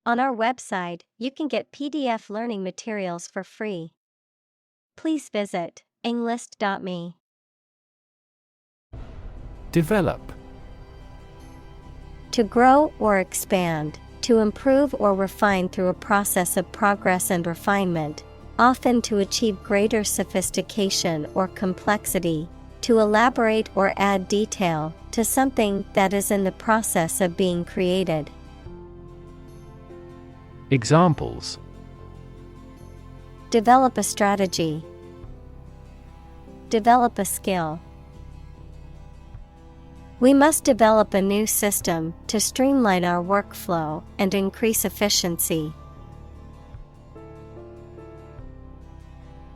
On our website, you can get PDF learning materials for free. Please visit englist.me. Develop. To grow or expand, to improve or refine through a process of progress and refinement, often to achieve greater sophistication or complexity, to elaborate or add detail to something that is in the process of being created. Examples: Develop a strategy. Develop a skill. We must develop a new system to streamline our workflow and increase efficiency.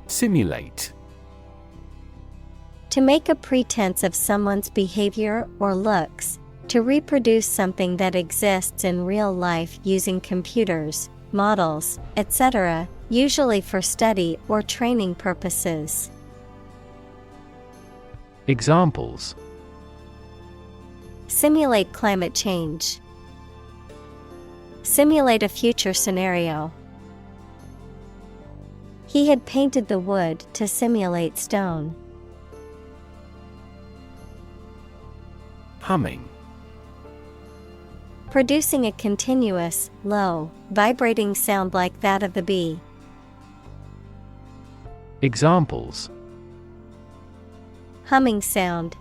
Simulate. To make a pretense of someone's behavior or looks, to reproduce something that exists in real life using computers, models, etc., usually for study or training purposes. Examples: Simulate climate change. Simulate a future scenario. He had painted the wood to simulate stone. Humming. Producing a continuous, low, vibrating sound like that of the bee. Examples: Humming sound.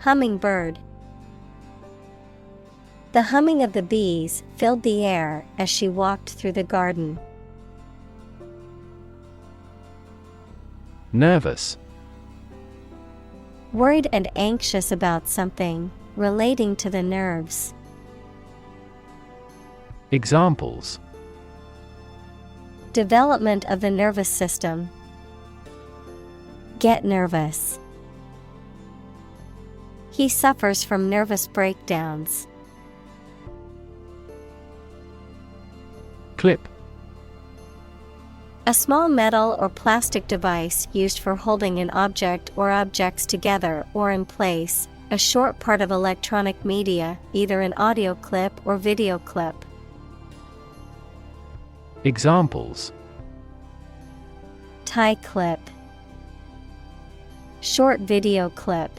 Hummingbird. The humming of the bees filled the air as she walked through the garden. Nervous. Worried and anxious about something, relating to the nerves. Examples: Development of the nervous system. Get nervous. He suffers from nervous breakdowns. Clip. A small metal or plastic device used for holding an object or objects together or in place, a short part of electronic media, either an audio clip or video clip. Examples: Tie clip. Short video clip.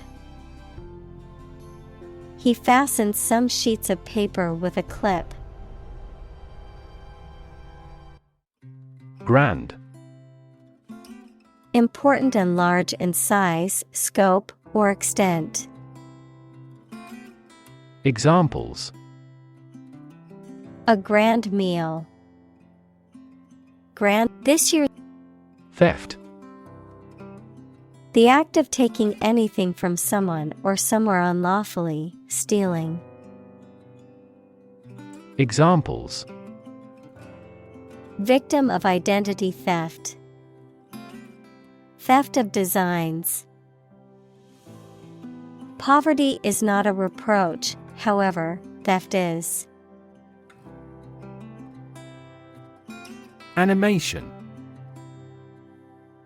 He fastened some sheets of paper with a clip. Grand. Important and large in size, scope, or extent. Examples: A grand meal. Grand this year. Theft. The act of taking anything from someone or somewhere unlawfully, stealing. Examples: Victim of identity theft. Theft of designs. Poverty is not a reproach, however, theft is. Animation.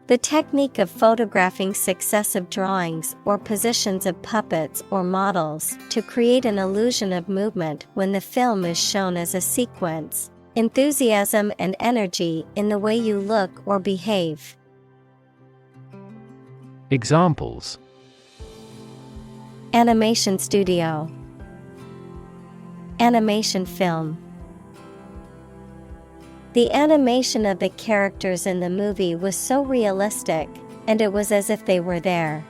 The technique of photographing successive drawings or positions of puppets or models to create an illusion of movement when the film is shown as a sequence. Enthusiasm and energy in the way you look or behave. Examples: Animation studio. Animation film. The animation of the characters in the movie was so realistic, and it was as if they were there.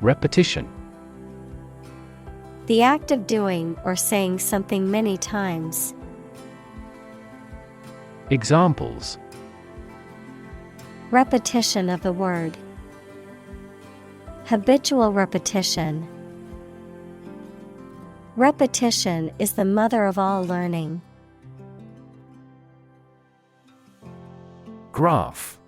Repetition. The act of doing or saying something many times. Examples: Repetition of the word. Habitual repetition. Repetition is the mother of all learning. Graph.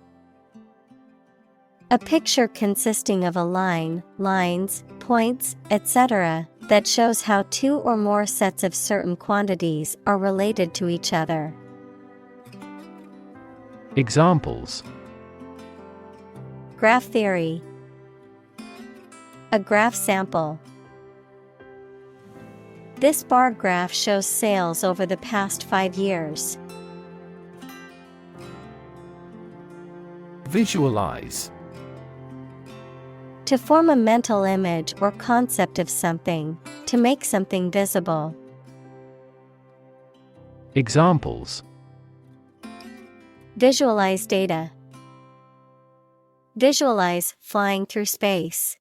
A picture consisting of a line, lines, points, etc., that shows how two or more sets of certain quantities are related to each other. Examples: Graph theory. A graph sample. This bar graph shows sales over the past 5 years. Visualize. To form a mental image or concept of something, to make something visible. Examples: Visualize data. Visualize flying through space.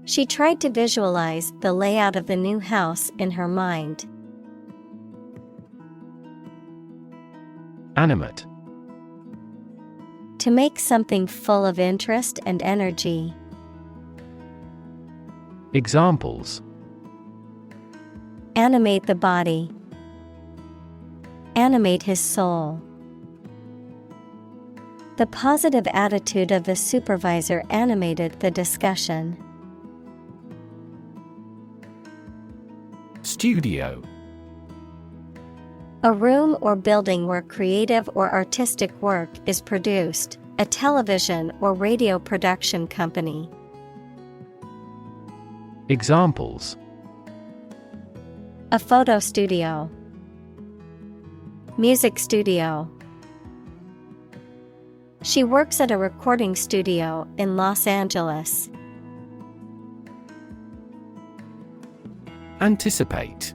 She tried to visualize the layout of the new house in her mind. Animate. To make something full of interest and energy. Examples: Animate the body. Animate his soul. The positive attitude of the supervisor animated the discussion. Studio. A room or building where creative or artistic work is produced, a television or radio production company. Examples: A photo studio. Music studio. She works at a recording studio in Los Angeles. Anticipate.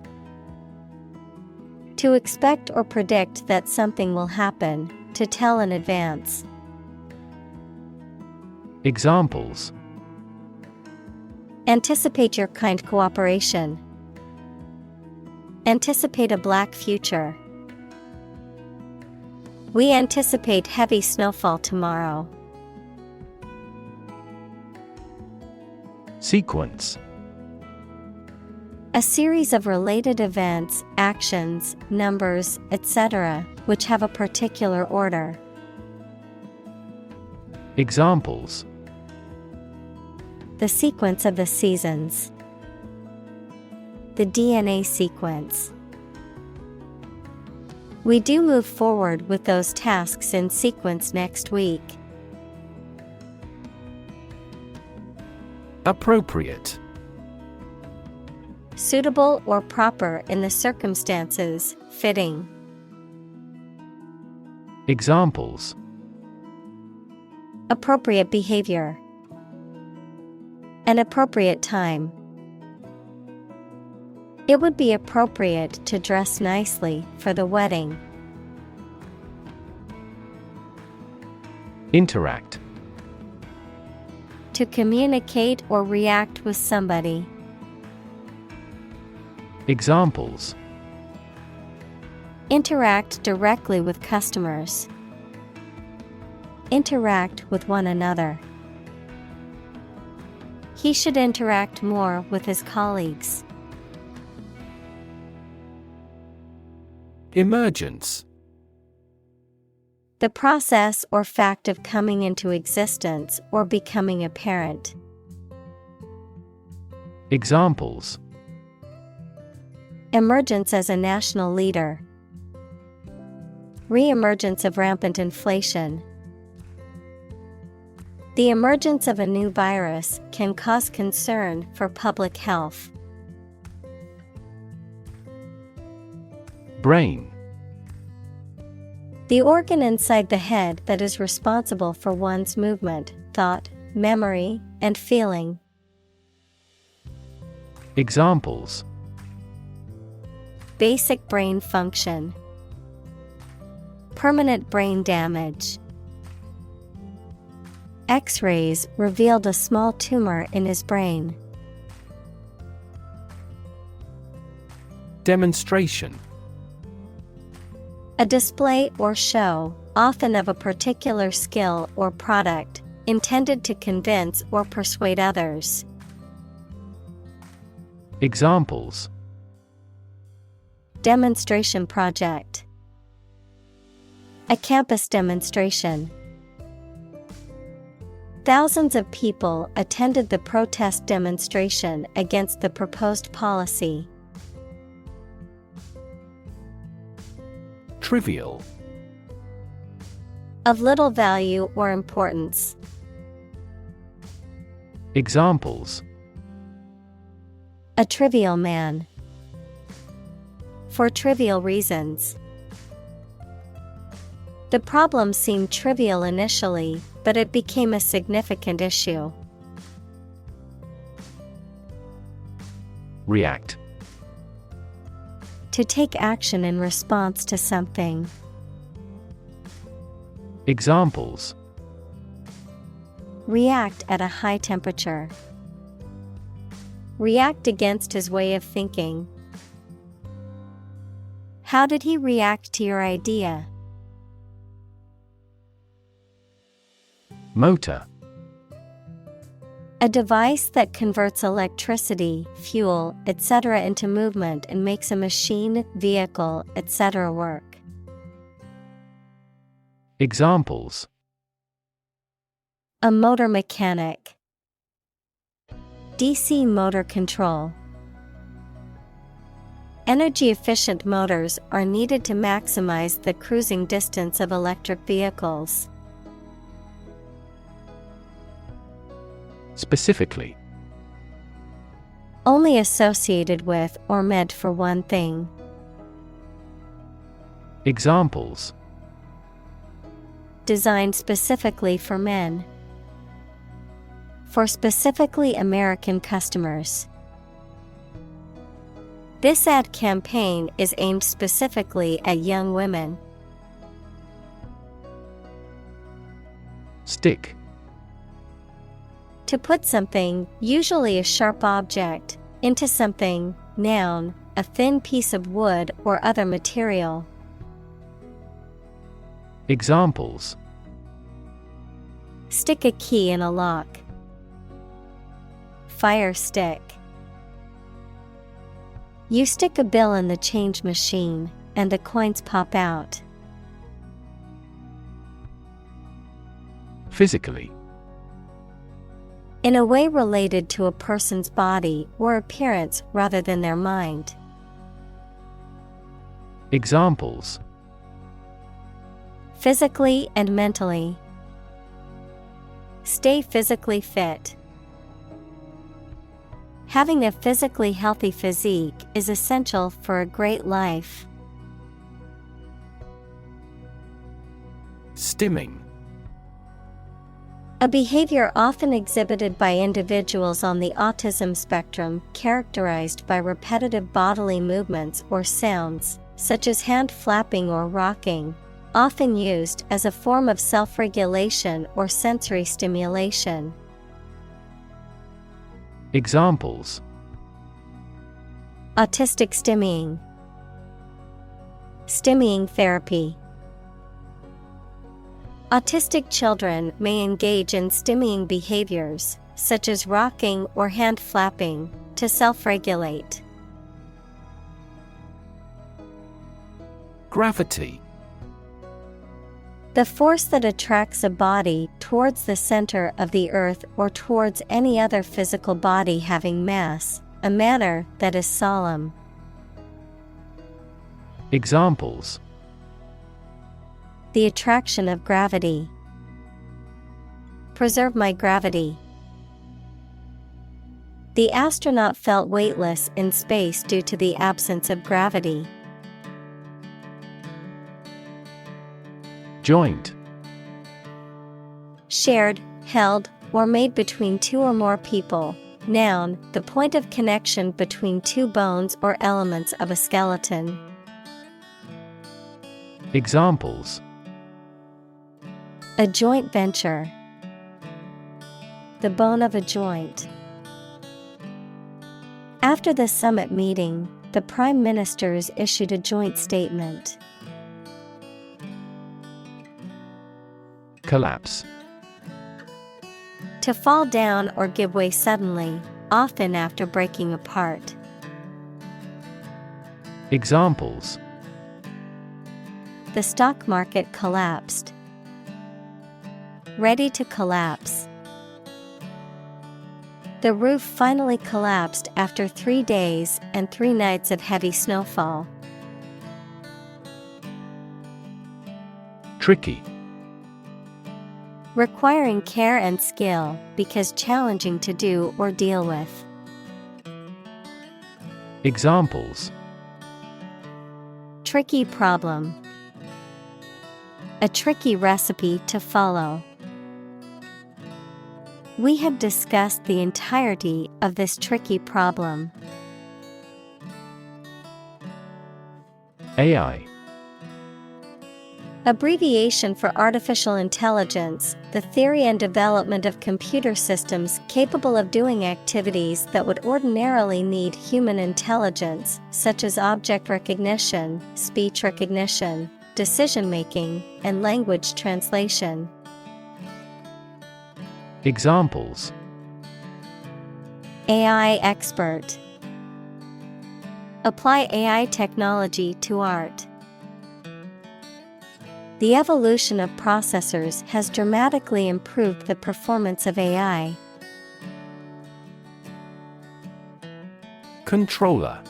To expect or predict that something will happen, to tell in advance. Examples: Anticipate your kind cooperation. Anticipate a black future. We anticipate heavy snowfall tomorrow. Sequence. A series of related events, actions, numbers, etc., which have a particular order. Examples: The sequence of the seasons. The DNA sequence. We do move forward with those tasks in sequence next week. Appropriate. Suitable or proper in the circumstances, fitting. Examples: Appropriate behavior. An appropriate time. It would be appropriate to dress nicely for the wedding. Interact. To communicate or react with somebody. Examples: Interact directly with customers. Interact with one another. He should interact more with his colleagues. Emergence. The process or fact of coming into existence or becoming apparent. Examples: Emergence as a national leader. Re-emergence of rampant inflation. The emergence of a new virus can cause concern for public health. Brain. The organ inside the head that is responsible for one's movement, thought, memory, and feeling. Examples: Basic brain function. Permanent brain damage. X-rays revealed a small tumor in his brain. Demonstration. A display or show, often of a particular skill or product, intended to convince or persuade others. Examples: Demonstration project. A campus demonstration. Thousands of people attended the protest demonstration against the proposed policy. Trivial. Of little value or importance. Examples: A trivial man. For trivial reasons. The problem seemed trivial initially, but it became a significant issue. React. To take action in response to something. Examples: React at a high temperature. React against his way of thinking. How did he react to your idea? Motor. A device that converts electricity, fuel, etc. into movement and makes a machine, vehicle, etc. work. Examples: A motor mechanic. DC motor control. Energy-efficient motors are needed to maximize the cruising distance of electric vehicles. Specifically. Only associated with or meant for one thing. Examples: Designed specifically for men. For specifically American customers. This ad campaign is aimed specifically at young women. Stick. To put something, usually a sharp object, into something, noun, a thin piece of wood or other material. Examples: Stick a key in a lock. Fire stick. You stick a bill in the change machine, and the coins pop out. Physically. In a way related to a person's body or appearance rather than their mind. Examples: Physically and mentally. Stay physically fit. Having a physically healthy physique is essential for a great life. Stimming. A behavior often exhibited by individuals on the autism spectrum characterized by repetitive bodily movements or sounds, such as hand flapping or rocking, often used as a form of self-regulation or sensory stimulation. Examples: Autistic stimming. Stimming therapy. Autistic children may engage in stimming behaviors, such as rocking or hand flapping, to self-regulate. Gravity. The force that attracts a body towards the center of the earth or towards any other physical body having mass, a manner that is solemn. Examples: The attraction of gravity. Preserve my gravity. The astronaut felt weightless in space due to the absence of gravity. Joint. Shared, held, or made between two or more people. Noun, the point of connection between two bones or elements of a skeleton. Examples: A joint venture. The bone of a joint. After the summit meeting, the prime ministers issued a joint statement. Collapse. To fall down or give way suddenly, often after breaking apart. Examples: The stock market collapsed. Ready to collapse. The roof finally collapsed after 3 days and 3 nights of heavy snowfall. Tricky. Requiring care and skill because challenging to do or deal with. Examples: tricky problem, a tricky recipe to follow. We have discussed the entirety of this tricky problem. AI. Abbreviation for artificial intelligence, the theory and development of computer systems capable of doing activities that would ordinarily need human intelligence, such as object recognition, speech recognition, decision-making, and language translation. Examples: AI expert. Apply AI technology to art. The evolution of processors has dramatically improved the performance of AI. Controller.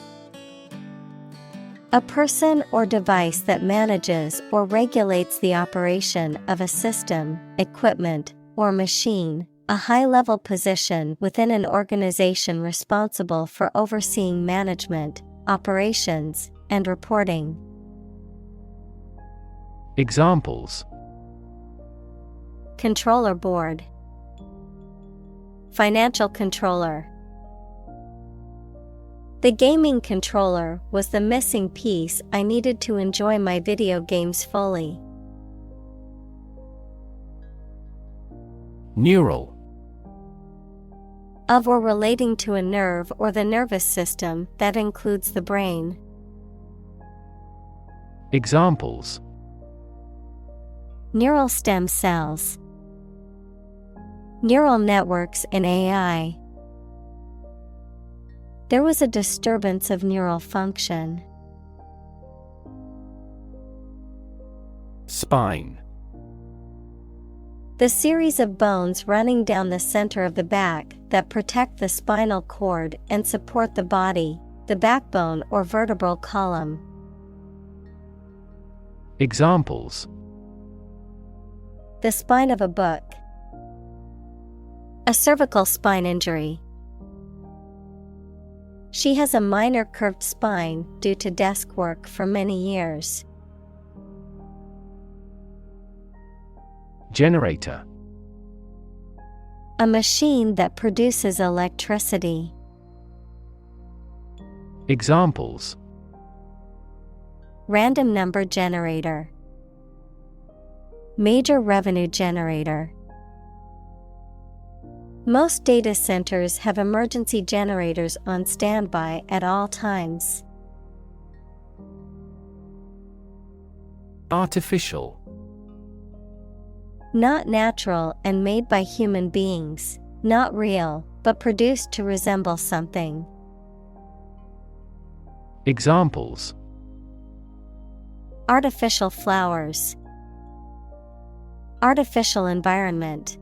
A person or device that manages or regulates the operation of a system, equipment, or machine, a high-level position within an organization responsible for overseeing management, operations, and reporting. Examples: controller board, financial controller. The gaming controller was the missing piece I needed to enjoy my video games fully. Neural. Of or relating to a nerve or the nervous system that includes the brain. Examples: neural stem cells, neural networks in AI. There was a disturbance of neural function. Spine. The series of bones running down the center of the back that protect the spinal cord and support the body, the backbone or vertebral column. Examples: the spine of a book, a cervical spine injury. She has a minor curved spine due to desk work for many years. Generator. A machine that produces electricity. Examples: random number generator, major revenue generator. Most data centers have emergency generators on standby at all times. Artificial. Not natural and made by human beings, not real, but produced to resemble something. Examples: artificial flowers, artificial environment.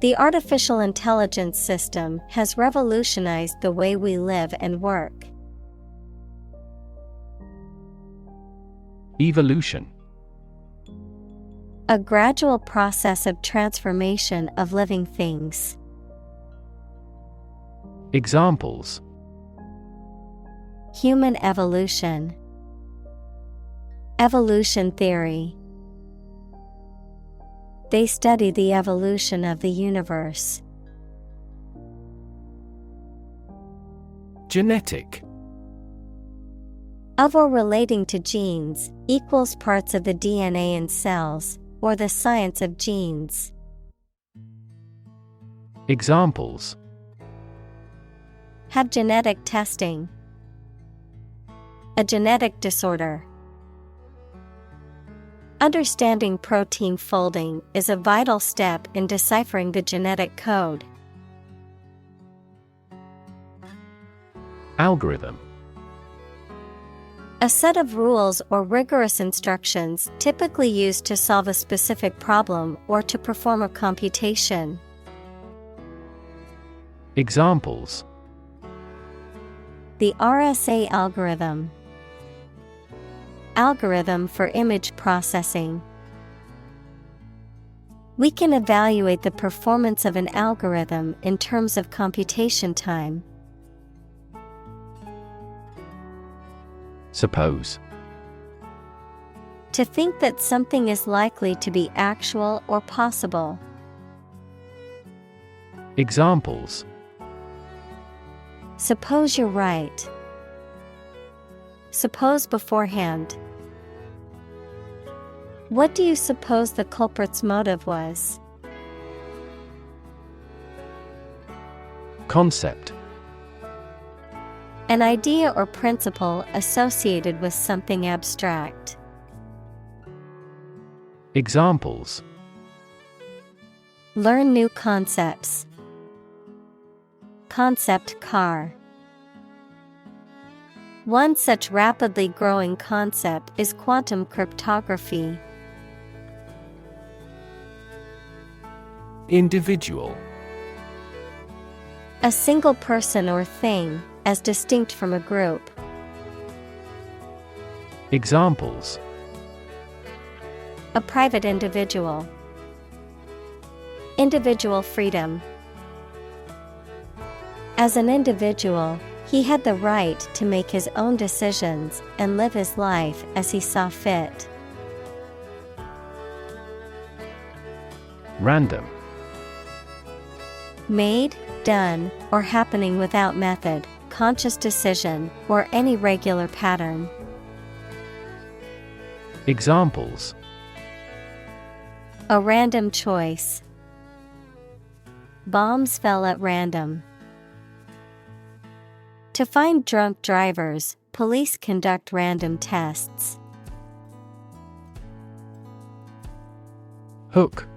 The artificial intelligence system has revolutionized the way we live and work. Evolution. A gradual process of transformation of living things. Examples: human evolution, evolution theory. They study the evolution of the universe. Genetic. Of or relating to genes, equals parts of the DNA in cells, or the science of genes. Examples: have genetic testing, a genetic disorder. Understanding protein folding is a vital step in deciphering the genetic code. Algorithm. A set of rules or rigorous instructions typically used to solve a specific problem or to perform a computation. Examples: the RSA algorithm, algorithm for image processing. We can evaluate the performance of an algorithm in terms of computation time. Suppose. To think that something is likely to be actual or possible. Examples. Suppose you're right. Suppose beforehand. What do you suppose the culprit's motive was? Concept. An idea or principle associated with something abstract. Examples. Learn new concepts. Concept car. One such rapidly growing concept is quantum cryptography. Individual. A single person or thing, as distinct from a group. Examples. A private individual. Individual freedom. As an individual, he had the right to make his own decisions and live his life as he saw fit. Random. Made, done, or happening without method, conscious decision, or any regular pattern. Examples. A random choice. Bombs fell at random. To find drunk drivers, police conduct random tests. Hook.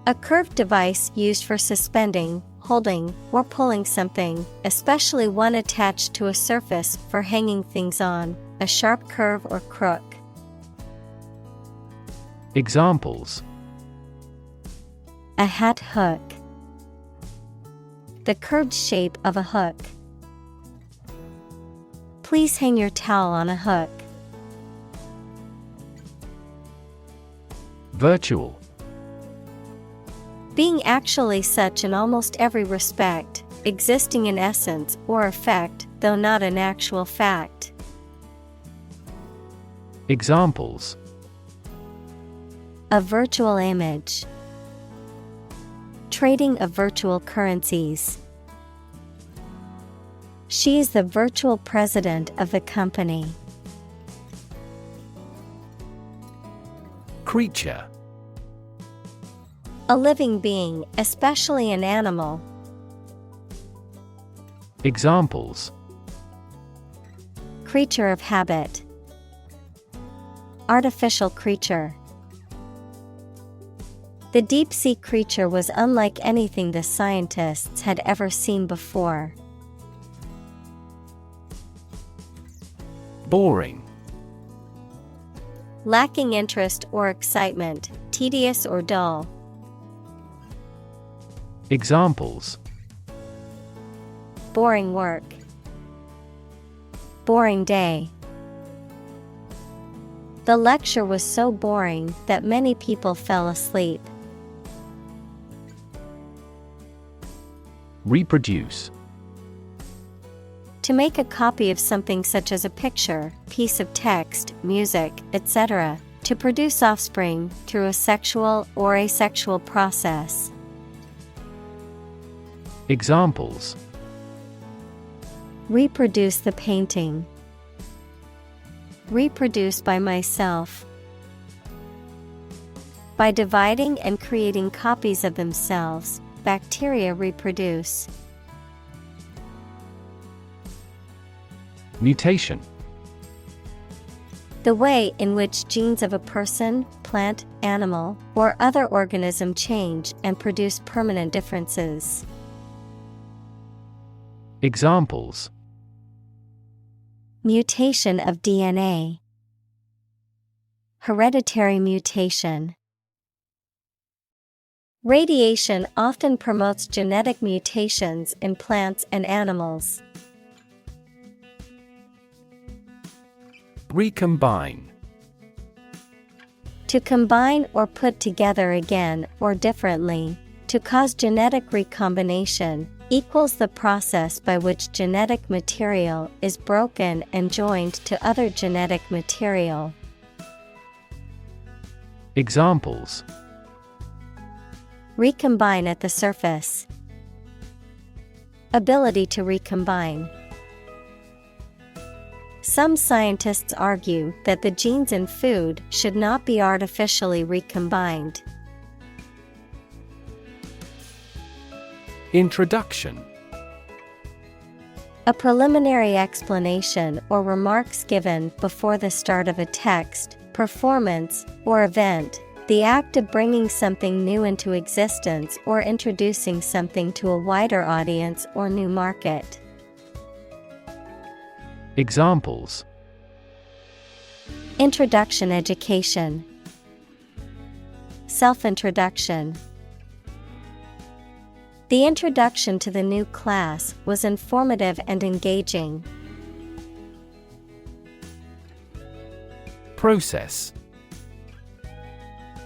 A curved device used for suspending, holding, or pulling something, especially one attached to a surface for hanging things on, a sharp curve or crook. Examples. A hat hook. The curved shape of a hook. Please hang your towel on a hook. Virtual. Being actually such in almost every respect, existing in essence or effect, though not an actual fact. Examples. A virtual image. Trading of virtual currencies. She is the virtual president of the company. Creature. A living being, especially an animal. Examples. Creature of habit. Artificial creature. The deep-sea creature was unlike anything the scientists had ever seen before. Boring. Lacking interest or excitement, tedious or dull. Examples. Boring work. Boring day. The lecture was so boring that many people fell asleep. Reproduce. To make a copy of something such as a picture, piece of text, music, etc., to produce offspring through a sexual or asexual process. Examples. Reproduce the painting. Reproduce by myself. By dividing and creating copies of themselves, bacteria reproduce. Mutation. The way in which genes of a person, plant, animal, or other organism change and produce permanent differences. Examples. Mutation of DNA. Hereditary mutation. Radiation often promotes genetic mutations in plants and animals. Recombine. To combine or put together again or differently, to cause genetic recombination, equals the process by which genetic material is broken and joined to other genetic material. Examples: recombine at the surface. Ability to recombine. Some scientists argue that the genes in food should not be artificially recombined. Introduction. A preliminary explanation or remarks given before the start of a text, performance, or event, the act of bringing something new into existence or introducing something to a wider audience or new market. Examples: introduction education. Self-introduction. The introduction to the new class was informative and engaging. Process.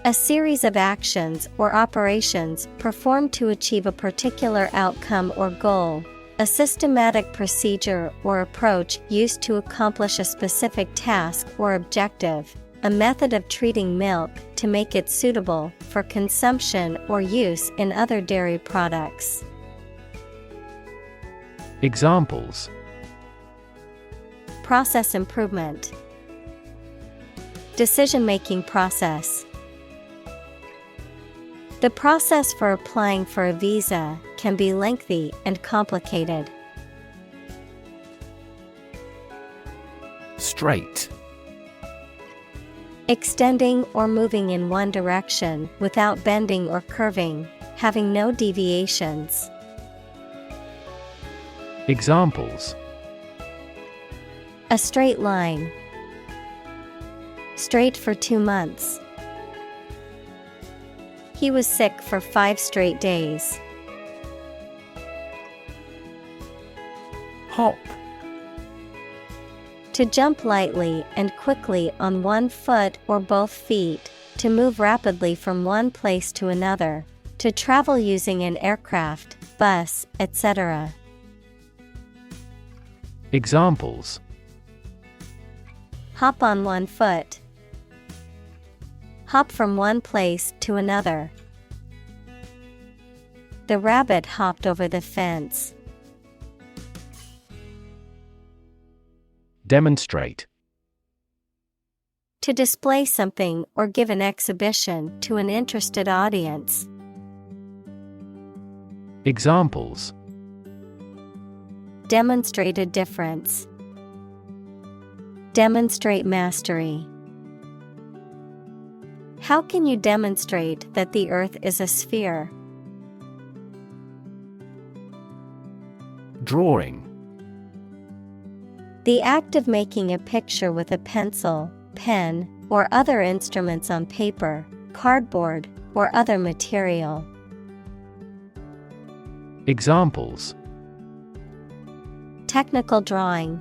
A series of actions or operations performed to achieve a particular outcome or goal. A systematic procedure or approach used to accomplish a specific task or objective. A method of treating milk to make it suitable for consumption or use in other dairy products. Examples: process improvement. Decision-making process. The process for applying for a visa can be lengthy and complicated. Straight. Extending or moving in one direction without bending or curving, having no deviations. Examples: a straight line. Straight for 2 months. He was sick for 5 straight days. Hop. To jump lightly and quickly on one foot or both feet, to move rapidly from one place to another, to travel using an aircraft, bus, etc. Examples: hop on one foot. Hop from one place to another. The rabbit hopped over the fence. Demonstrate. To display something or give an exhibition to an interested audience. Examples: demonstrate a difference. Demonstrate mastery. How can you demonstrate that the Earth is a sphere? Drawing. The act of making a picture with a pencil, pen, or other instruments on paper, cardboard, or other material. Examples: technical drawing.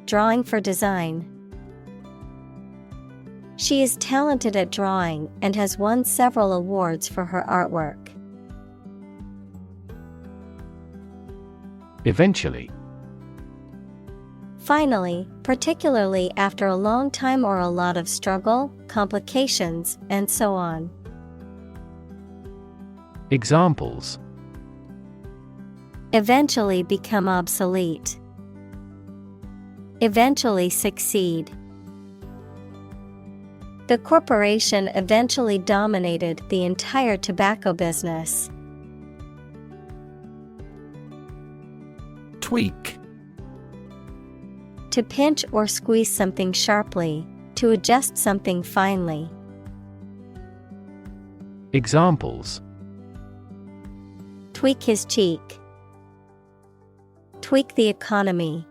Drawing for design. She is talented at drawing and has won several awards for her artwork. Eventually. Finally, particularly after a long time or a lot of struggle, complications, and so on. Examples: eventually become obsolete. Eventually succeed. The corporation eventually dominated the entire tobacco business. Tweak. To pinch or squeeze something sharply, to adjust something finely. Examples: tweak his cheek. Tweak the economy.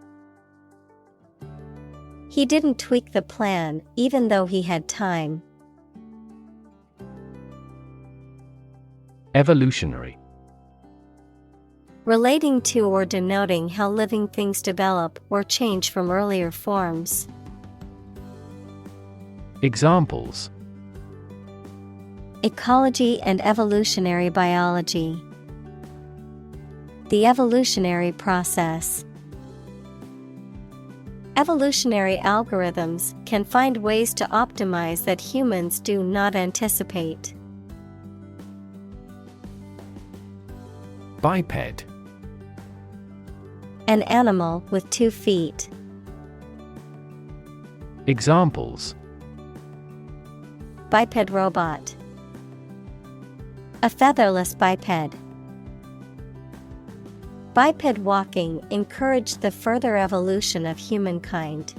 He didn't tweak the plan even though he had time. Evolutionary. Relating to or denoting how living things develop or change from earlier forms. Examples: ecology and evolutionary biology. The evolutionary process. Evolutionary algorithms can find ways to optimize that humans do not anticipate. Biped. An animal with 2 feet. Examples: Biped robot. A featherless biped. Biped walking encouraged the further evolution of humankind.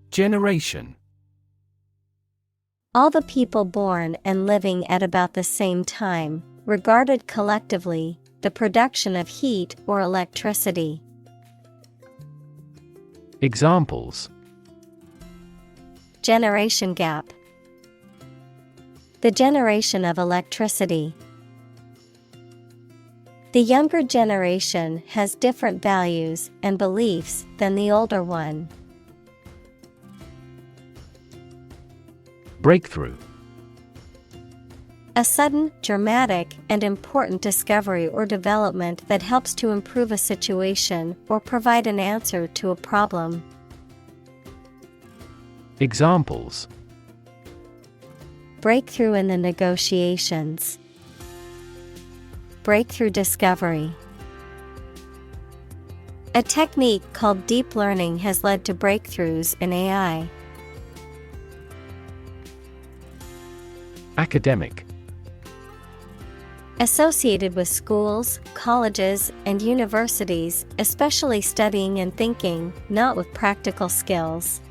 Generation. All the people born and living at about the same time, regarded collectively, the production of heat or electricity. Examples: Generation gap. The generation of electricity. The younger generation has different values and beliefs than the older one. Breakthrough. A sudden, dramatic, and important discovery or development that helps to improve a situation or provide an answer to a problem. Examples: Breakthrough in the negotiations. Breakthrough discovery. A technique called deep learning has led to breakthroughs in AI. Academic. Associated with schools, colleges, and universities, especially studying and thinking, not with practical skills.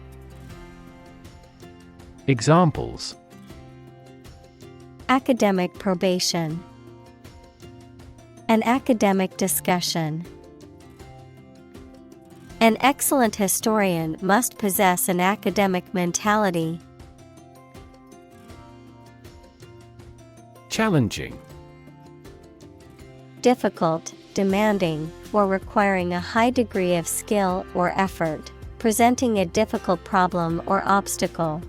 Examples: Academic probation. An academic discussion. An excellent historian must possess an academic mentality. Challenging. Difficult, demanding, or requiring a high degree of skill or effort, presenting a difficult problem or obstacle.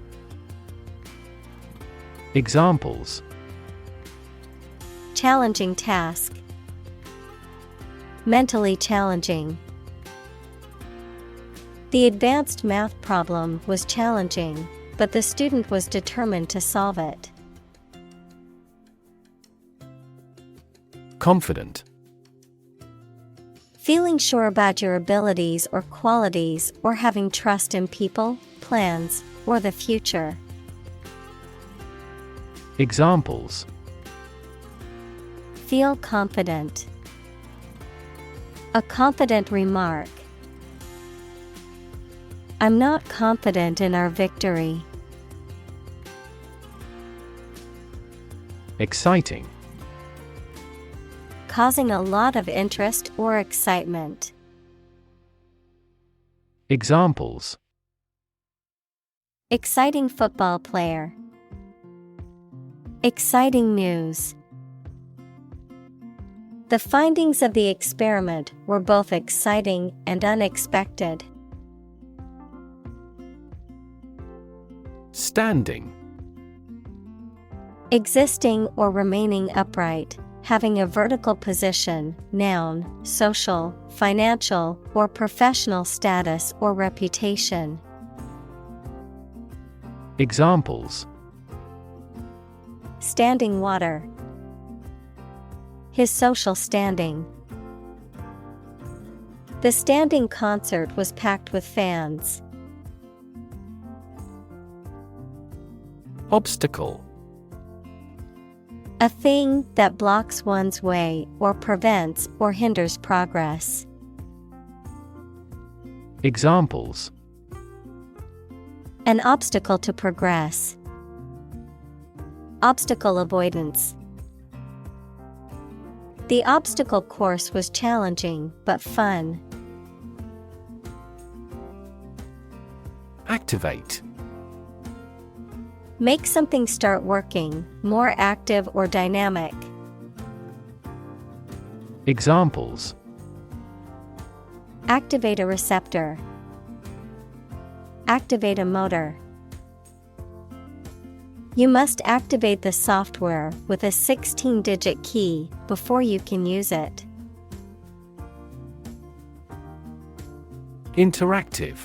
Examples: Challenging task. Mentally challenging. The advanced math problem was challenging, but the student was determined to solve it. Confident. Feeling sure about your abilities or qualities, or having trust in people, plans, or the future. Examples: Feel confident. A confident remark. I'm not confident in our victory. Exciting. Causing a lot of interest or excitement. Examples: Exciting football player. Exciting news. The findings of the experiment were both exciting and unexpected. Standing. Existing or remaining upright, having a vertical position, noun, social, financial, or professional status or reputation. Examples: Standing water. His social standing. The standing concert was packed with fans. Obstacle. A thing that blocks one's way or prevents or hinders progress. Examples: An obstacle to progress. Obstacle avoidance. The obstacle course was challenging but fun. Activate. Make something start working, more active or dynamic. Examples: Activate a receptor. Activate a motor. You must activate the software with a 16-digit key before you can use it. Interactive.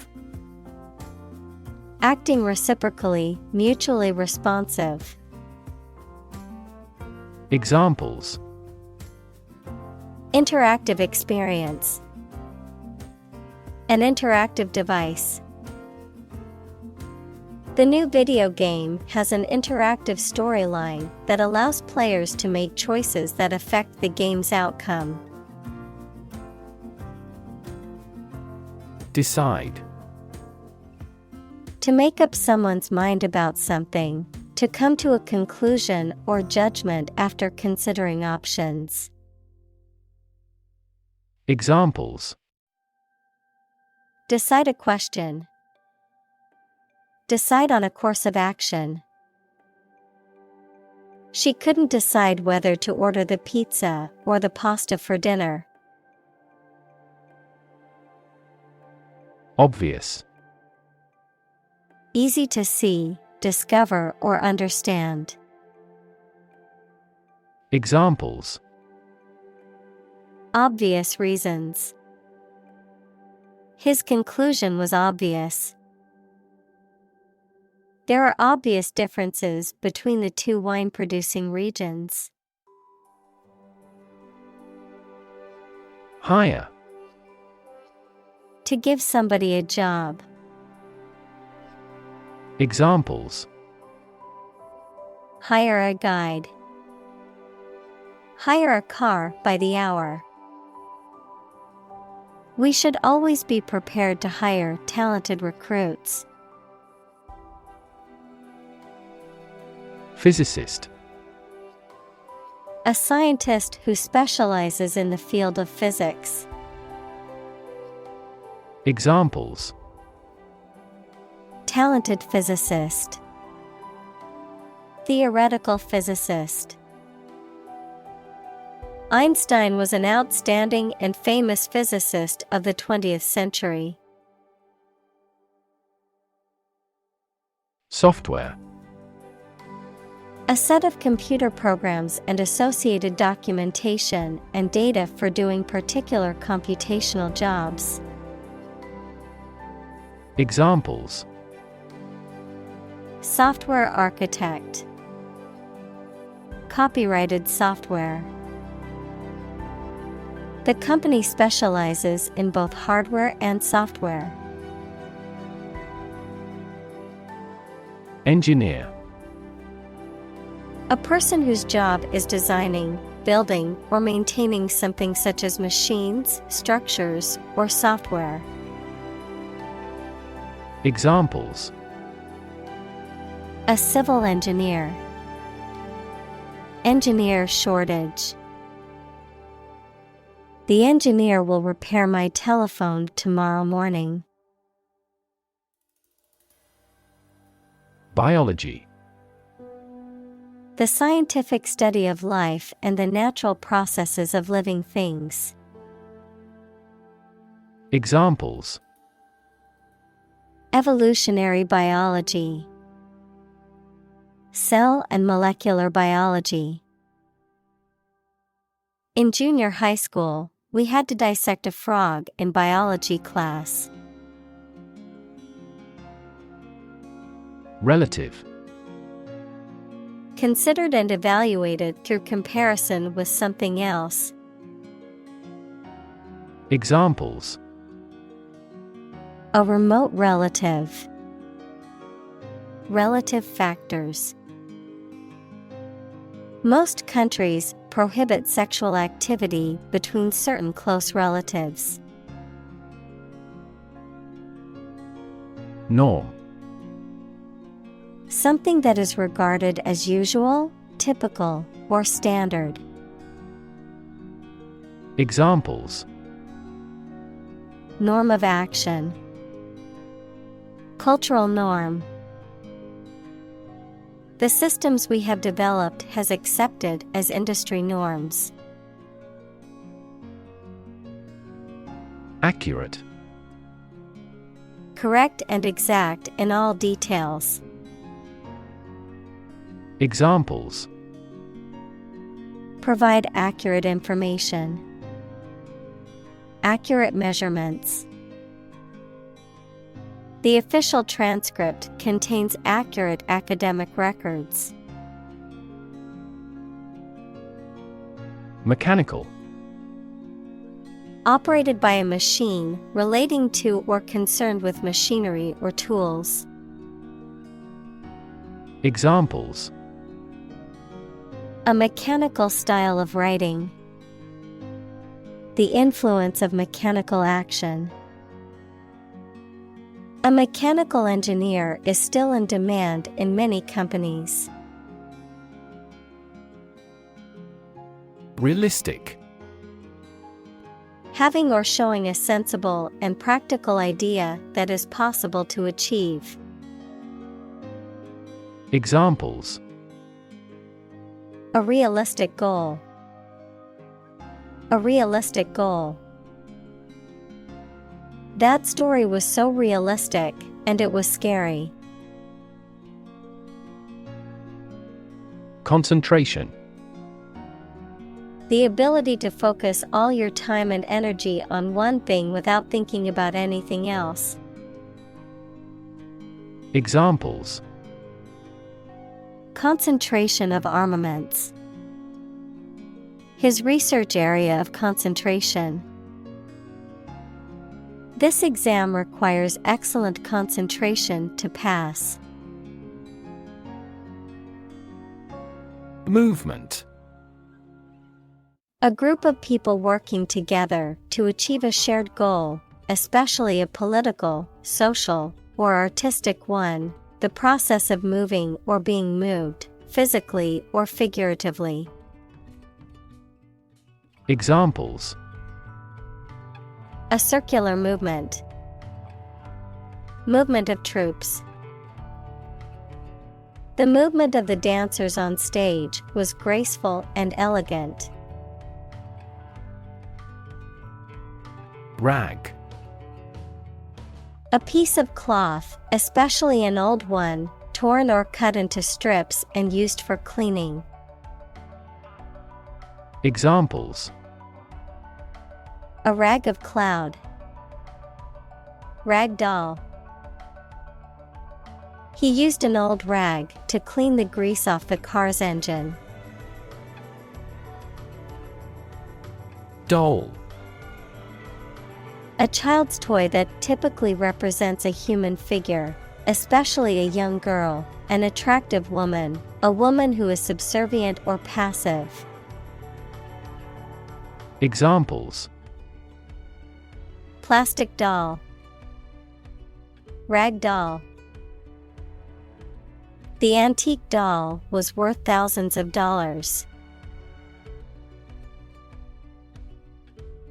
Acting reciprocally, mutually responsive. Examples: Interactive experience. An interactive device. The new video game has an interactive storyline that allows players to make choices that affect the game's outcome. Decide. To make up someone's mind about something, to come to a conclusion or judgment after considering options. Examples: Decide a question. Decide on a course of action. She couldn't decide whether to order the pizza or the pasta for dinner. Obvious. Easy to see, discover, or understand. Examples: Obvious reasons. His conclusion was obvious. There are obvious differences between the two wine-producing regions. Hire. To give somebody a job. Examples: Hire a guide. Hire a car by the hour. We should always be prepared to hire talented recruits. Physicist. A scientist who specializes in the field of physics. Examples: Talented physicist. Theoretical physicist. Einstein was an outstanding and famous physicist of the 20th century. Software. A set of computer programs and associated documentation and data for doing particular computational jobs. Examples: Software architect. Copyrighted software. The company specializes in both hardware and software. Engineer. A person whose job is designing, building, or maintaining something such as machines, structures, or software. Examples: A civil engineer. Engineer shortage. The engineer will repair my telephone tomorrow morning. Biology. The scientific study of life and the natural processes of living things. Examples: Evolutionary biology. Cell and molecular biology. In junior high school, we had to dissect a frog in biology class. Relative. Considered and evaluated through comparison with something else. Examples: A remote relative. Relative factors. Most countries prohibit sexual activity between certain close relatives. Norm. Something that is regarded as usual, typical, or standard. Examples: Norm of action. Cultural norm. The systems we have developed has accepted as industry norms. Accurate. Correct and exact in all details. Examples. Provide accurate information. Accurate measurements. The official transcript contains accurate academic records. Mechanical. Operated by a machine, relating to or concerned with machinery or tools. Examples. A mechanical style of writing. The influence of mechanical action. A mechanical engineer is still in demand in many companies. Realistic. Having or showing a sensible and practical idea that is possible to achieve. Examples. A realistic goal. A realistic goal. That story was so realistic, and it was scary. Concentration. The ability to focus all your time and energy on one thing without thinking about anything else. Examples. Concentration of armaments. His research area of concentration. This exam requires excellent concentration to pass. Movement. A group of people working together to achieve a shared goal, especially a political, social, or artistic one, the process of moving or being moved, physically or figuratively. Examples. A circular movement. Movement of troops. The movement of the dancers on stage was graceful and elegant. Rag. A piece of cloth, especially an old one, torn or cut into strips and used for cleaning. Examples. A rag of cloud. Rag doll. He used an old rag to clean the grease off the car's engine. Doll. A child's toy that typically represents a human figure, especially a young girl, an attractive woman, a woman who is subservient or passive. Examples. Plastic doll. Rag doll. The antique doll was worth thousands of dollars.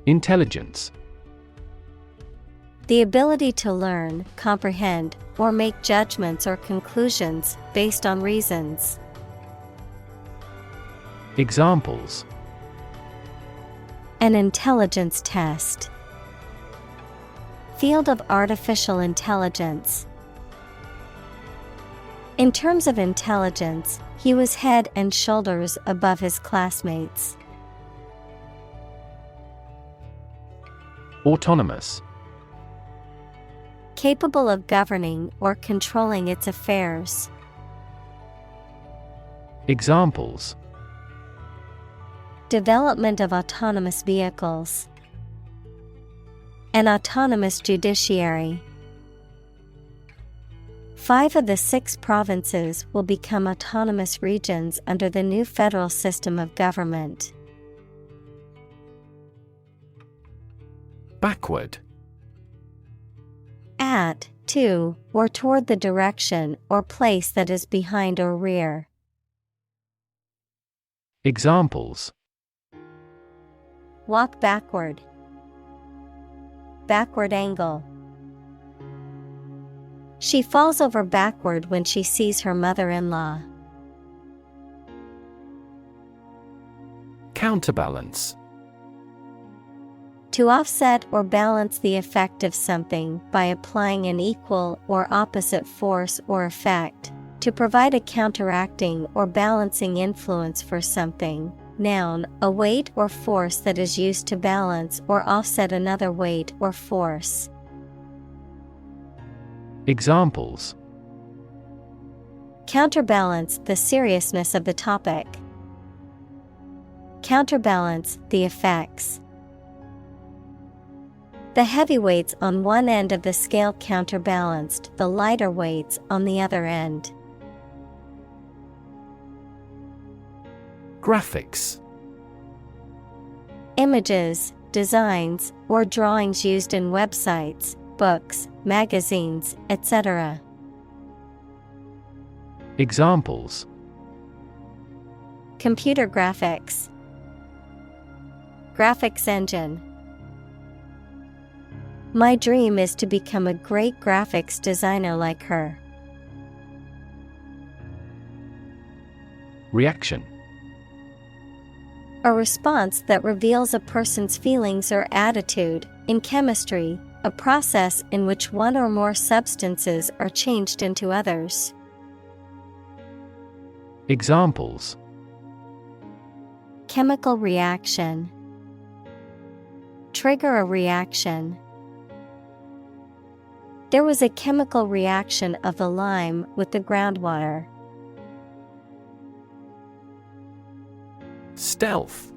Intelligence. The ability to learn, comprehend, or make judgments or conclusions based on reasons. Examples. An intelligence test. Field of artificial intelligence. In terms of intelligence, he was head and shoulders above his classmates. Autonomous. Capable of governing or controlling its affairs. Examples. Development of autonomous vehicles. An autonomous judiciary. 5 of the 6 provinces will become autonomous regions under the new federal system of government. Backward. At, to, or toward the direction or place that is behind or rear. Examples. Walk backward. Backward angle. She falls over backward when she sees her mother-in-law. Counterbalance. To offset or balance the effect of something by applying an equal or opposite force or effect. To provide a counteracting or balancing influence for something. Noun, a weight or force that is used to balance or offset another weight or force. Examples: Counterbalance the seriousness of the topic. Counterbalance the effects. The heavy weights on one end of the scale counterbalanced the lighter weights on the other end. Graphics: Images, designs, or drawings used in websites, books, magazines, etc. Examples: Computer graphics. Graphics engine. My dream is to become a great graphics designer like her. Reaction: A response that reveals a person's feelings or attitude. In chemistry, a process in which one or more substances are changed into others. Examples: Chemical reaction. Trigger a reaction. There was a chemical reaction of the lime with the groundwater. Stealth: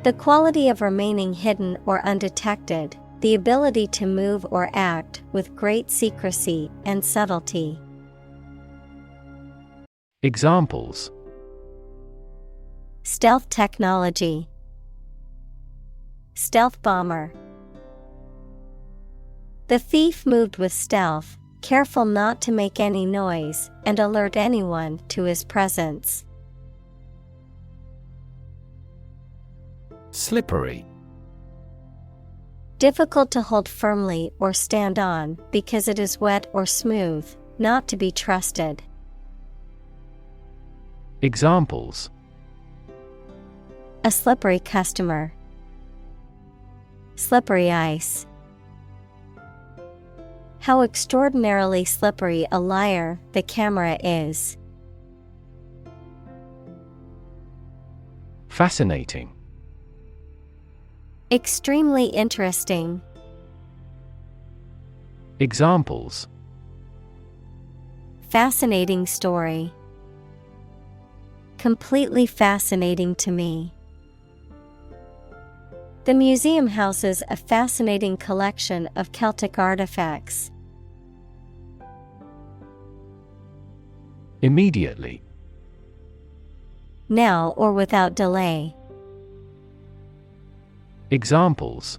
The quality of remaining hidden or undetected, the ability to move or act with great secrecy and subtlety. Examples: Stealth technology. Stealth bomber. The thief moved with stealth, careful not to make any noise and alert anyone to his presence. Slippery: Difficult to hold firmly or stand on because it is wet or smooth, not to be trusted. Examples: A slippery customer. Slippery ice. How extraordinarily slippery a liar the camera is. Fascinating: Extremely interesting. Examples: Fascinating story. Completely fascinating to me. The museum houses a fascinating collection of Celtic artifacts. Immediately: Now or without delay. Examples: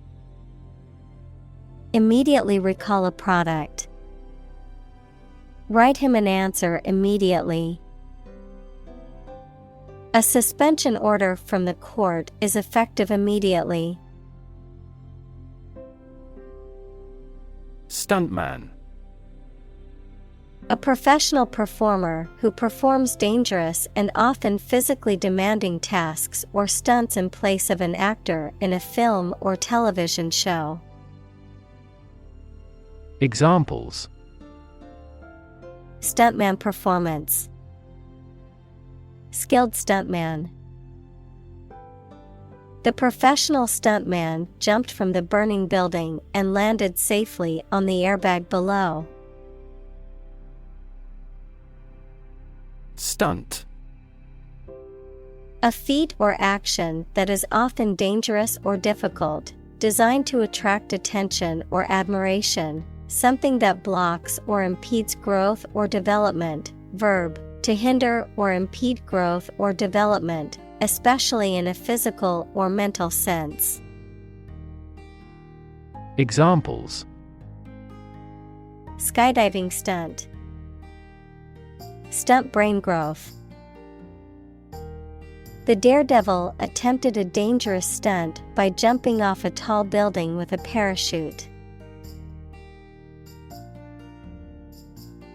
Immediately recall a product. Write him an answer immediately. A suspension order from the court is effective immediately. Stuntman: A professional performer who performs dangerous and often physically demanding tasks or stunts in place of an actor in a film or television show. Examples: Stuntman performance. Skilled stuntman. The professional stuntman jumped from the burning building and landed safely on the airbag below. Stunt: A feat or action that is often dangerous or difficult, designed to attract attention or admiration, something that blocks or impedes growth or development. Verb: to hinder or impede growth or development, especially in a physical or mental sense. Examples: Skydiving stunt. Stunt brain growth. The daredevil attempted a dangerous stunt by jumping off a tall building with a parachute.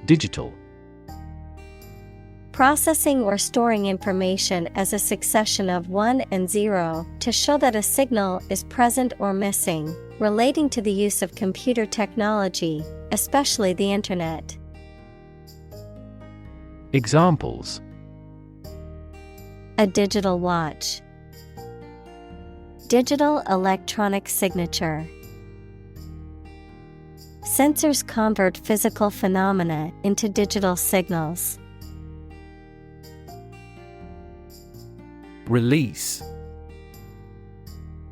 Digital: Processing or storing information as a succession of 1 and 0 to show that a signal is present or missing, relating to the use of computer technology, especially the Internet. Examples: a digital watch, digital electronic signature. Sensors convert physical phenomena into digital signals. Release.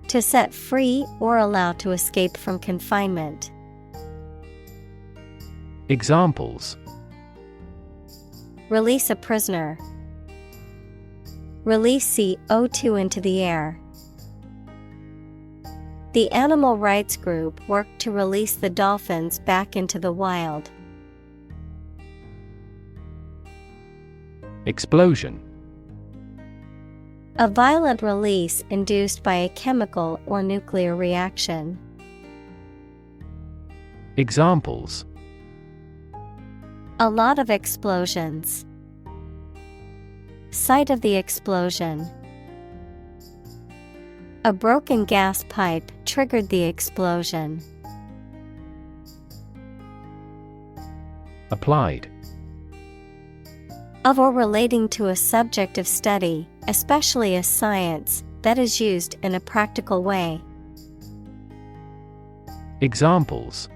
To set free or allow to escape from confinement. Examples: release a prisoner, release CO2 into the air. The animal rights group worked to release the dolphins back into the wild. Explosion. A violent release induced by a chemical or nuclear reaction. Examples: a lot of explosions. Site of the explosion. A broken gas pipe triggered the explosion. Applied. Of or relating to a subject of study, especially a science, that is used in a practical way. Examples: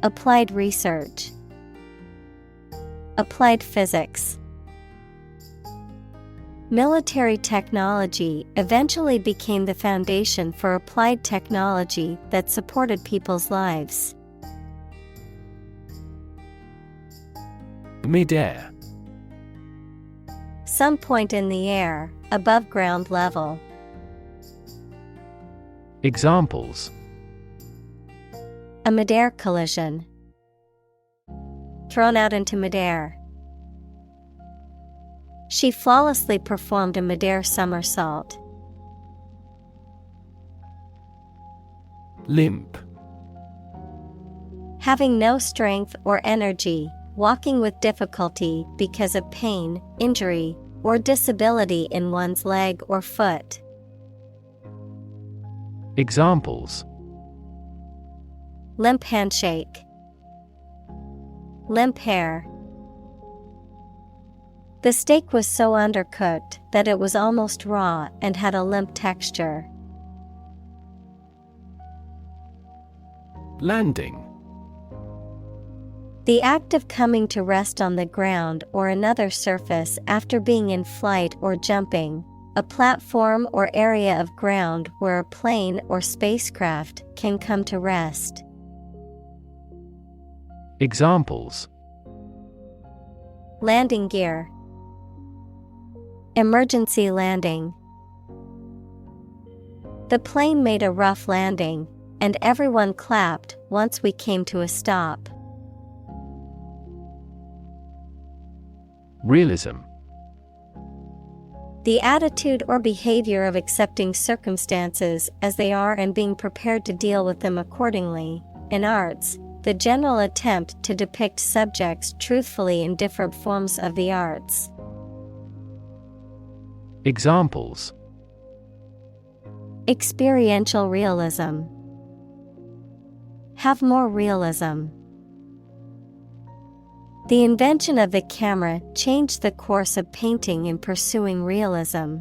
applied research, applied physics. Military technology eventually became the foundation for applied technology that supported people's lives. Mid-air. Some point in the air, above ground level. Examples: a midair collision. Thrown out into midair. She flawlessly performed a midair somersault. Limp. Having no strength or energy, walking with difficulty because of pain, injury, or disability in one's leg or foot. Examples: limp handshake, limp hair. The steak was so undercooked that it was almost raw and had a limp texture. Landing. The act of coming to rest on the ground or another surface after being in flight or jumping, a platform or area of ground where a plane or spacecraft can come to rest. Examples: landing gear, emergency landing. The plane made a rough landing, and everyone clapped once we came to a stop. Realism. The attitude or behavior of accepting circumstances as they are and being prepared to deal with them accordingly. In arts, the general attempt to depict subjects truthfully in different forms of the arts. Examples: experiential realism. Have more realism. The invention of the camera changed the course of painting in pursuing realism.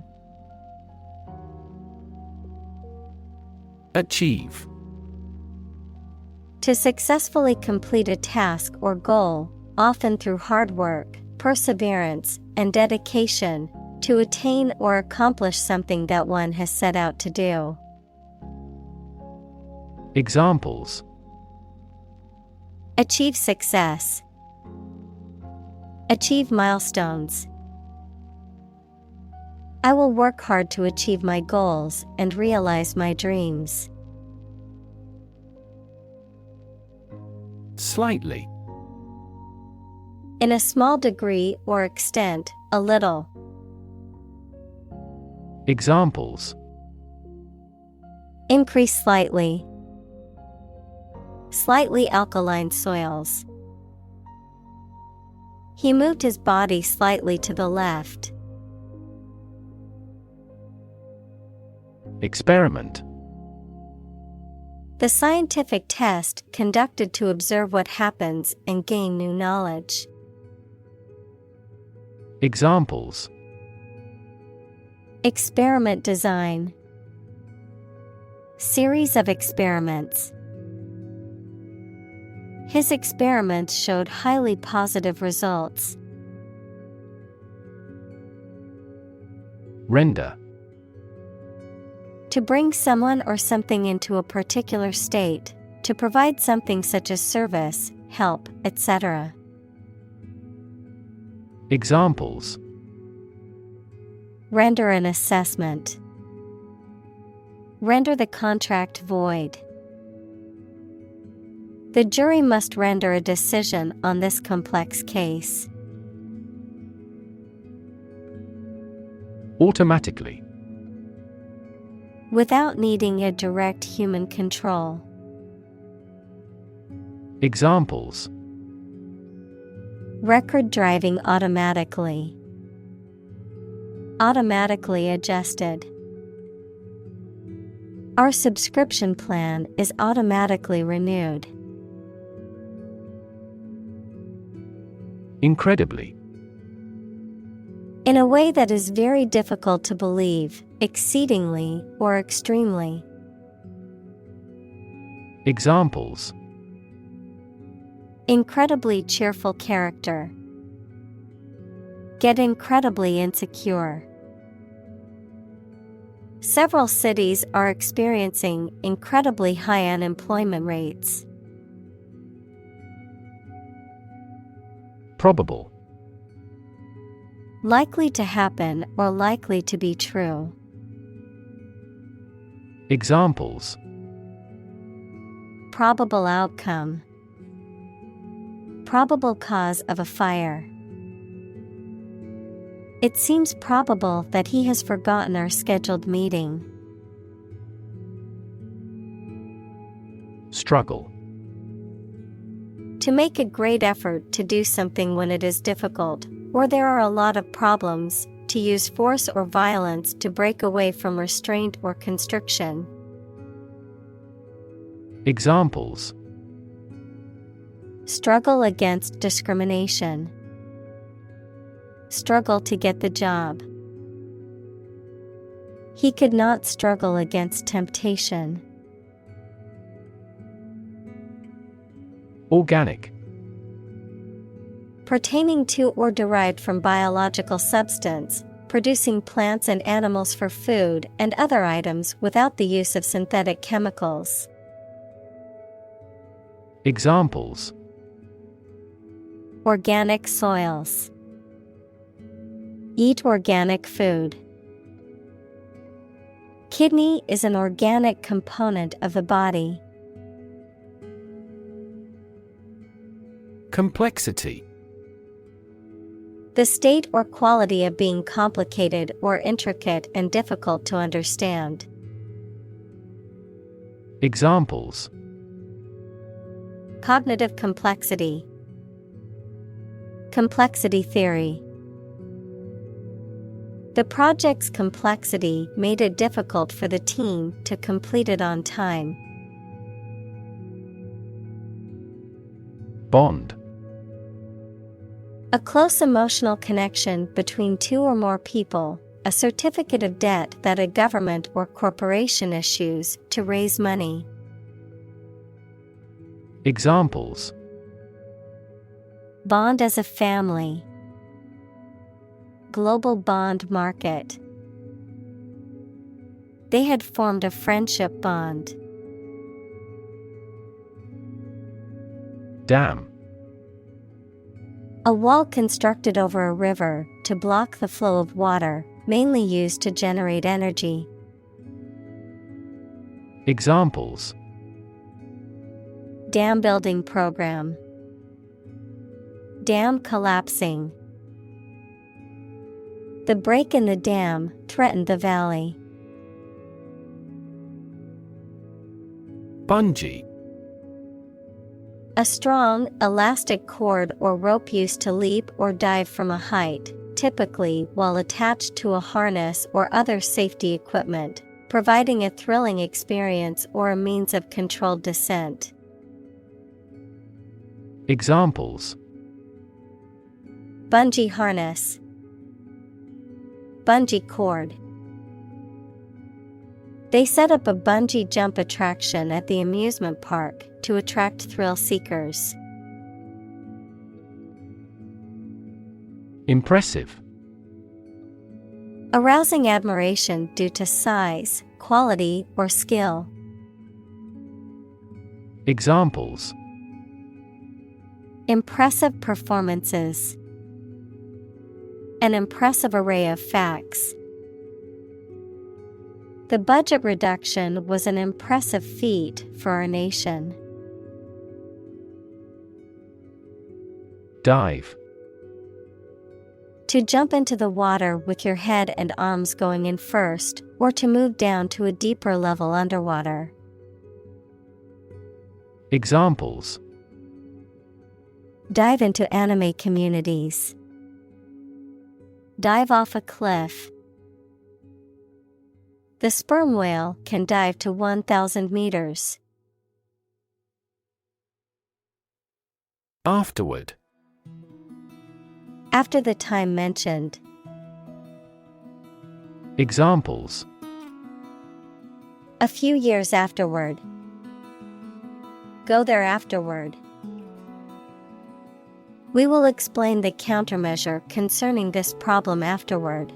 Achieve. To successfully complete a task or goal, often through hard work, perseverance, and dedication, to attain or accomplish something that one has set out to do. Examples: achieve success. Achieve milestones. I will work hard to achieve my goals and realize my dreams. Slightly. In a small degree or extent, a little. Examples: increase slightly. Slightly alkaline soils. He moved his body slightly to the left. Experiment. The scientific test conducted to observe what happens and gain new knowledge. Examples. Experiment design. Series of experiments. His experiments showed highly positive results. Render. To bring someone or something into a particular state, to provide something such as service, help, etc. Examples. Render an assessment. Render the contract void. The jury must render a decision on this complex case. Automatically. Without needing a direct human control. Examples. Record driving automatically. Automatically adjusted. Our subscription plan is automatically renewed. Incredibly. In a way that is very difficult to believe, exceedingly, or extremely. Examples. Incredibly cheerful character. Get incredibly insecure. Several cities are experiencing incredibly high unemployment rates. Probable. Likely to happen or likely to be true. Examples. Probable outcome. Probable cause of a fire. It seems probable that he has forgotten our scheduled meeting. Struggle. To make a great effort to do something when it is difficult, or there are a lot of problems, to use force or violence to break away from restraint or constriction. Examples. Struggle against discrimination. Struggle to get the job. He could not struggle against temptation. Organic. Pertaining to or derived from biological substance, producing plants and animals for food and other items without the use of synthetic chemicals. Examples. Organic soils. Eat organic food. Kidney is an organic component of the body. Complexity. The state or quality of being complicated or intricate and difficult to understand. Examples. Cognitive complexity. Complexity theory. The project's complexity made it difficult for the team to complete it on time. Bond. A close emotional connection between two or more people, a certificate of debt that a government or corporation issues to raise money. Examples. Bond as a family. Global bond market. They had formed a friendship bond. Dam. A wall constructed over a river to block the flow of water, mainly used to generate energy. Examples. Dam building program. Dam collapsing. The break in the dam threatened the valley. Bungee. A strong, elastic cord or rope used to leap or dive from a height, typically while attached to a harness or other safety equipment, providing a thrilling experience or a means of controlled descent. Examples. Bungee harness. Bungee cord. They set up a bungee jump attraction at the amusement park to attract thrill seekers. Impressive. Arousing admiration due to size, quality, or skill. Examples: Impressive performances. An impressive array of facts. The budget reduction was an impressive feat for our nation. Dive. To jump into the water with your head and arms going in first, or to move down to a deeper level underwater. Examples: Dive into anime communities. Dive off a cliff. The sperm whale can dive to 1,000 meters. Afterward. After the time mentioned. Examples: A few years afterward. Go there afterward. We will explain the countermeasure concerning this problem afterward.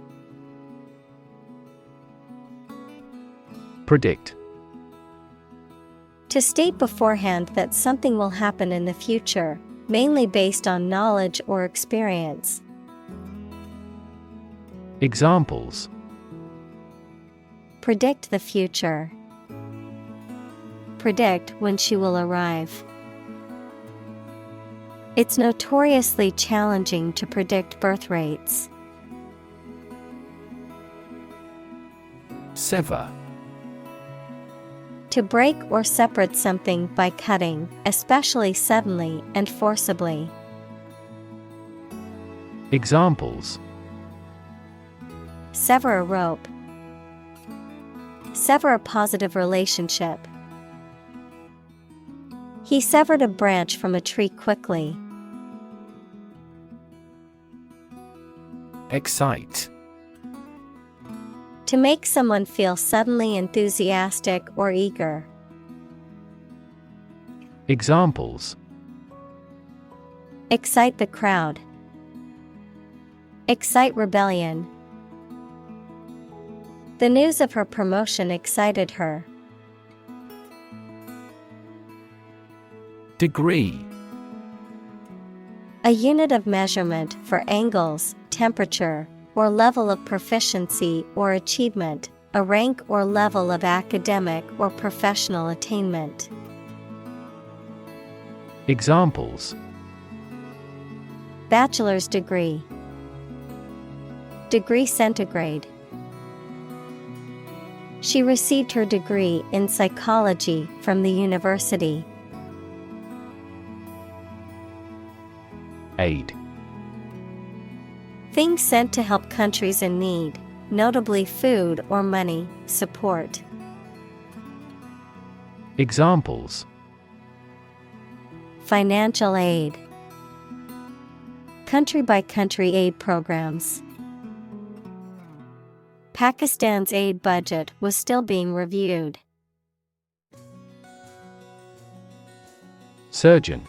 Predict. To state beforehand that something will happen in the future, mainly based on knowledge or experience. Examples: Predict the future. Predict when she will arrive. It's notoriously challenging to predict birth rates. Sever. To break or separate something by cutting, especially suddenly and forcibly. Examples: Sever a rope. Sever a positive relationship. He severed a branch from a tree quickly. Excite. To make someone feel suddenly enthusiastic or eager. Examples: Excite the crowd. Excite rebellion. The news of her promotion excited her. Degree. A unit of measurement for angles, temperature, or level of proficiency or achievement, a rank or level of academic or professional attainment. Examples: Bachelor's degree. Degree centigrade. She received her degree in psychology from the university. Aid. Things sent to help countries in need, notably food or money, support. Examples: Financial aid. Country-by-country aid programs. Pakistan's aid budget was still being reviewed. Surgeon.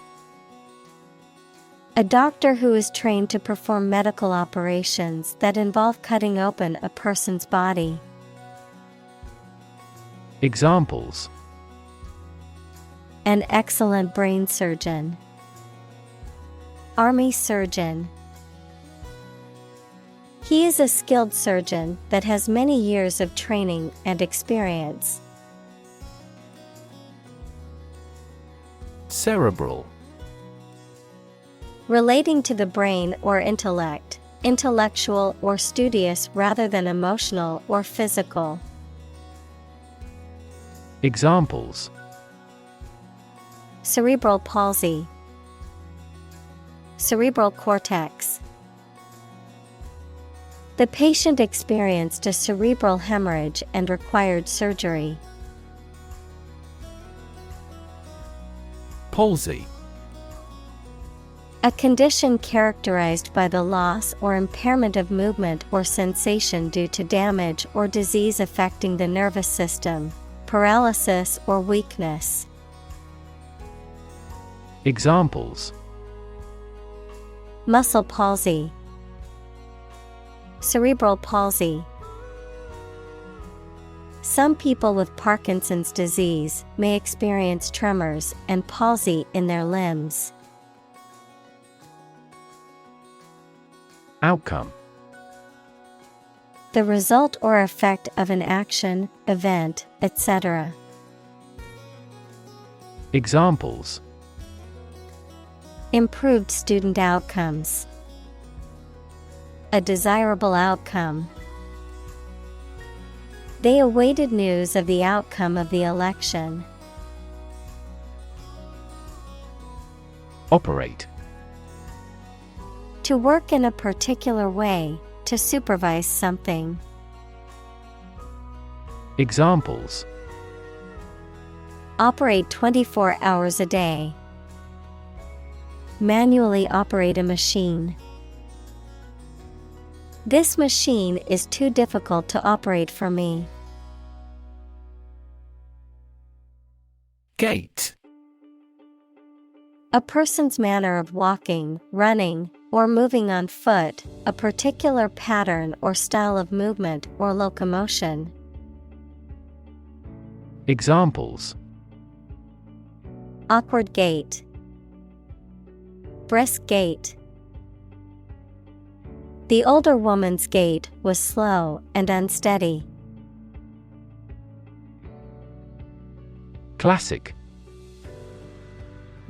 A doctor who is trained to perform medical operations that involve cutting open a person's body. Examples: An excellent brain surgeon. Army surgeon. He is a skilled surgeon that has many years of training and experience. Cerebral. Relating to the brain or intellect, intellectual or studious rather than emotional or physical. Examples: Cerebral palsy. Cerebral cortex. The patient experienced a cerebral hemorrhage and required surgery. Palsy. A condition characterized by the loss or impairment of movement or sensation due to damage or disease affecting the nervous system, paralysis or weakness. Examples: Muscle palsy, cerebral palsy. Some people with Parkinson's disease may experience tremors and palsy in their limbs. Outcome: the result or effect of an action, event, etc. Examples: improved student outcomes, a desirable outcome. They awaited news of the outcome of the election. Operate: to work in a particular way, to supervise something. Examples: operate 24 hours a day. Manually operate a machine. This machine is too difficult to operate for me. Gait: a person's manner of walking, running, or moving on foot, a particular pattern or style of movement or locomotion. Examples: awkward gait, brisk gait. The older woman's gait was slow and unsteady. Classic: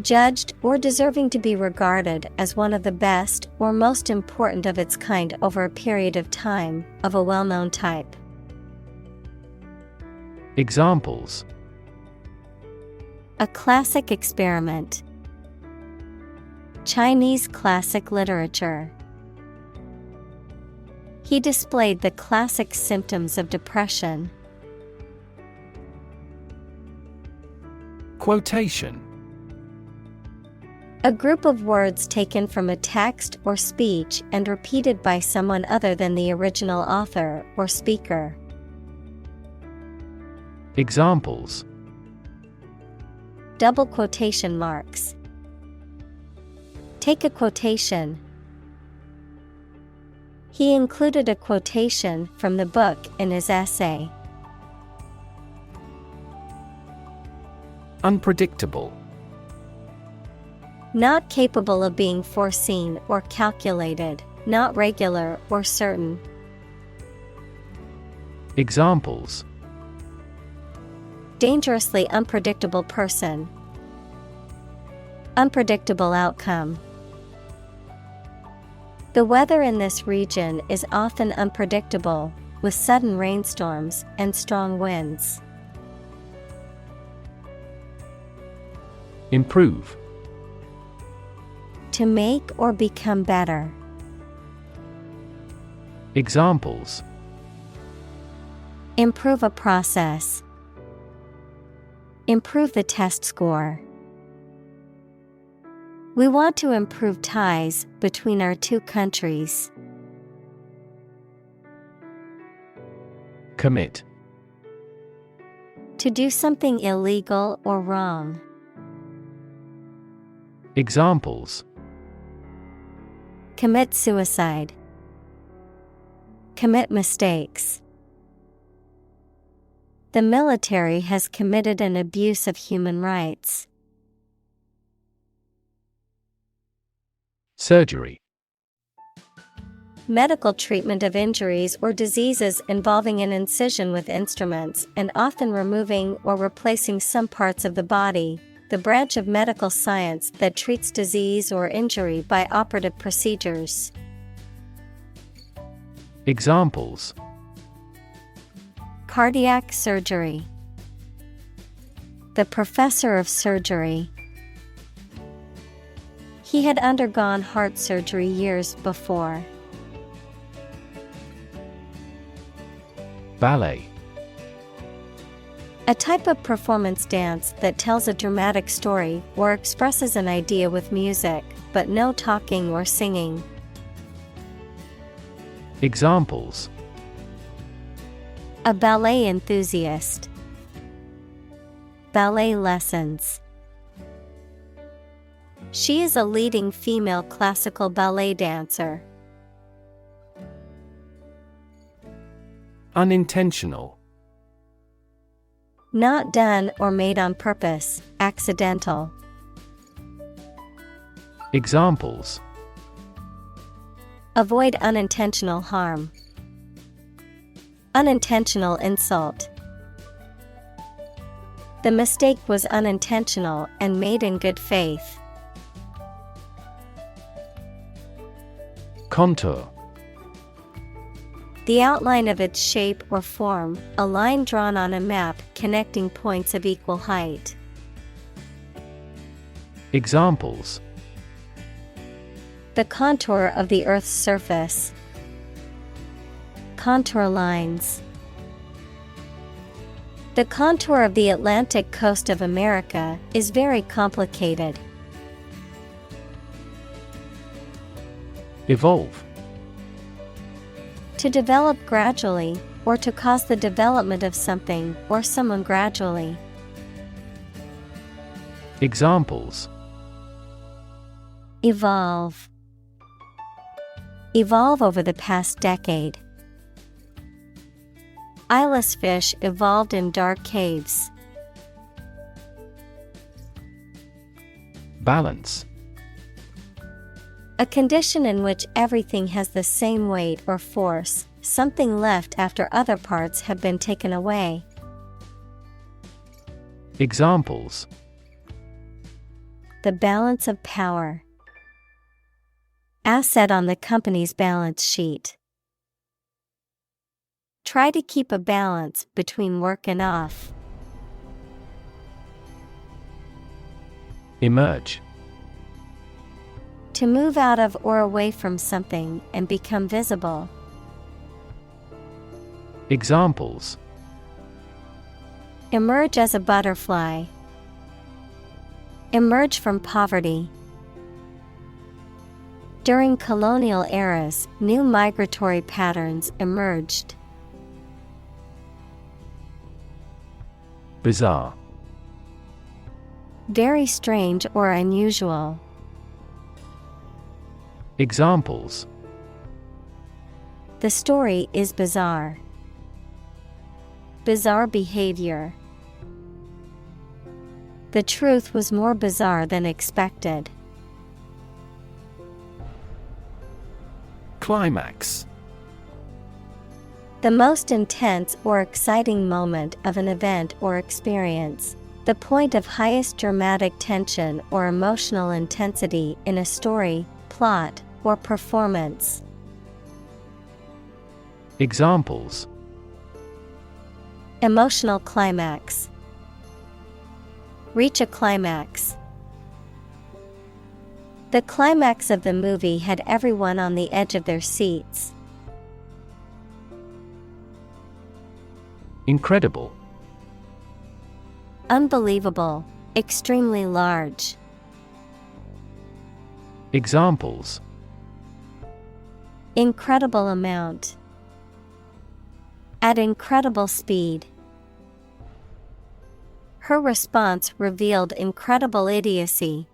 judged or deserving to be regarded as one of the best or most important of its kind over a period of time, of a well-known type. Examples: a classic experiment. Chinese classic literature. He displayed the classic symptoms of depression. Quotation: a group of words taken from a text or speech and repeated by someone other than the original author or speaker. Examples: double quotation marks. Take a quotation. He included a quotation from the book in his essay. Unpredictable: not capable of being foreseen or calculated, not regular or certain. Examples: dangerously unpredictable person. Unpredictable outcome. The weather in this region is often unpredictable, with sudden rainstorms and strong winds. Improve: to make or become better. Examples: improve a process. Improve the test score. We want to improve ties between our two countries. Commit: to do something illegal or wrong. Examples: commit suicide. Commit mistakes. The military has committed an abuse of human rights. Surgery: medical treatment of injuries or diseases involving an incision with instruments and often removing or replacing some parts of the body, the branch of medical science that treats disease or injury by operative procedures. Examples: cardiac surgery. The professor of surgery. He had undergone heart surgery years before. Ballet: A type of performance dance that tells a dramatic story or expresses an idea with music, but no talking or singing. Examples: A ballet enthusiast. Ballet lessons. She is a leading female classical ballet dancer. Unintentional. Not done or made on purpose, accidental. Examples: Avoid unintentional harm. Unintentional insult. The mistake was unintentional and made in good faith. Contour. The outline of its shape or form, a line drawn on a map connecting points of equal height. Examples: The contour of the Earth's surface. Contour lines. The contour of the Atlantic coast of America is very complicated. Evolve. To develop gradually, or to cause the development of something or someone gradually. Examples: Evolve. Evolve over the past decade. Eyeless fish evolved in dark caves. Balance. A condition in which everything has the same weight or force, something left after other parts have been taken away. Examples: The balance of power. Asset on the company's balance sheet. Try to keep a balance between work and off. Emerge. To move out of or away from something and become visible. Examples: Emerge as a butterfly. Emerge from poverty. During colonial eras, new migratory patterns emerged. Bizarre. Very strange or unusual. Examples: The story is bizarre. Bizarre behavior. The truth was more bizarre than expected. Climax. The most intense or exciting moment of an event or experience. The point of highest dramatic tension or emotional intensity in a story, plot, or performance. Examples: Emotional climax. Reach a climax. The climax of the movie had everyone on the edge of their seats. Incredible. Unbelievable. Extremely large. Examples: Incredible amount. At incredible speed. Her response revealed incredible idiocy.